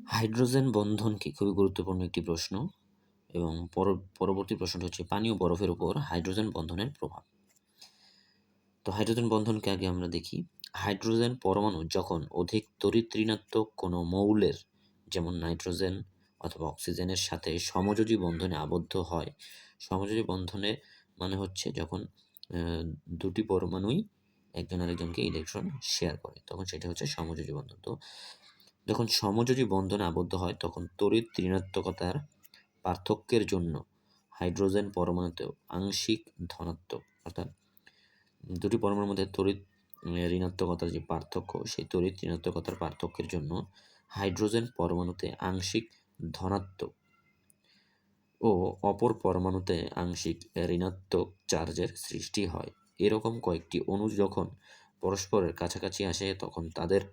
Hydrogen বন্ধন কি? খুবই গুরুত্বপূর্ণ একটি প্রশ্ন এবং পরবর্তী প্রশ্নটি হচ্ছে পানি ও বরফের উপর হাইড্রোজেন বন্ধনের প্রভাব। তো হাইড্রোজেন বন্ধনকে আগে আমরা দেখি। হাইড্রোজেন পরমাণু যখন অধিক তড়িৎ ঋণাত্মক কোনো মৌলের যেমন নাইট্রোজেন অথবা অক্সিজেনের সাথে সমযোজী বন্ধনে আবদ্ধ হয়। সমযোজী বন্ধনে মানে হচ্ছে যখন দুটি পরমাণুই একজন আরেকজনকে ইলেকট্রন শেয়ার করে, তখন সেটা হচ্ছে সমযোজী বন্ধন। তো যখন সমযোজী বন্ধনে আবদ্ধ হয় তখন তড়িৎ ঋণাত্মকতার পার্থক্যের জন্য হাইড্রোজেন পরমাণুতেও আংশিক ধনাত্মক, অর্থাৎ দুটি পরমাণুর মধ্যে তড়িৎ ঋণাত্মকতার যে পার্থক্য, সেই তড়িৎ ঋণাত্মকতার পার্থক্যের জন্য হাইড্রোজেন পরমাণুতে আংশিক ধনাত্মক ও অপর পরমাণুতে আংশিক ঋণাত্মক চার্জের সৃষ্টি হয়। এরকম কয়েকটি অণু যখন পরস্পরের কাছাকাছি আসে তখন তাদের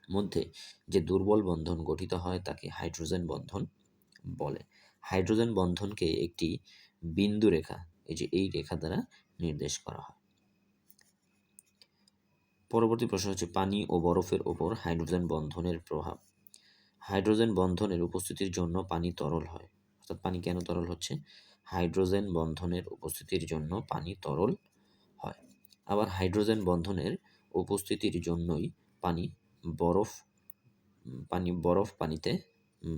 মধ্যে যে দুর্বল বন্ধন গঠিত হয় তাকে হাইড্রোজেন বন্ধন বলে। হাইড্রোজেন বন্ধনকে একটি বিন্দু রেখা, এই রেখা দ্বারা নির্দেশ করা হয়। পরবর্তী প্রশ্ন হচ্ছে পানি ও বরফের ওপর হাইড্রোজেন বন্ধনের প্রভাব। হাইড্রোজেন বন্ধনের উপস্থিতির জন্য পানি তরল হয়। অর্থাৎ পানি কেন তরল হচ্ছে? হাইড্রোজেন বন্ধনের উপস্থিতির জন্য পানি তরল হয়। আবার হাইড্রোজেন বন্ধনের উপস্থিতির জন্যই পানি বরফ পানিতে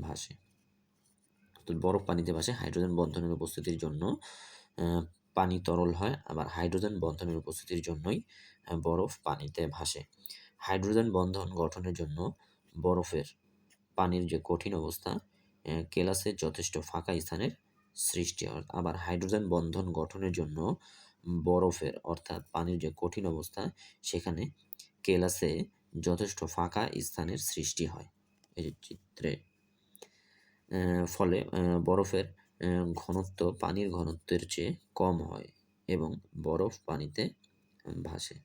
ভাসে। তো বরফ পানিতে ভাসে। হাইড্রোজেন বন্ধনের উপস্থিতির জন্য পানি তরল হয়, আবার হাইড্রোজেন বন্ধনের উপস্থিতির জন্যই বরফ পানিতে ভাসে। হাইড্রোজেন বন্ধন গঠনের জন্য বরফের পানির যে কঠিন অবস্থা, কেলাসে যথেষ্ট ফাঁকা স্থানের সৃষ্টি হয়। আবার হাইড্রোজেন বন্ধন গঠনের জন্য বরফের অর্থাৎ পানির যে কঠিন অবস্থা, সেখানে কেলাসে যথেষ্ট ফাঁকা স্থানের সৃষ্টি হয়। এই যে চিত্রে ফলে বরফের ঘনত্ব পানির ঘনত্বের চেয়ে কম হয় এবং বরফ পানিতে ভাসে।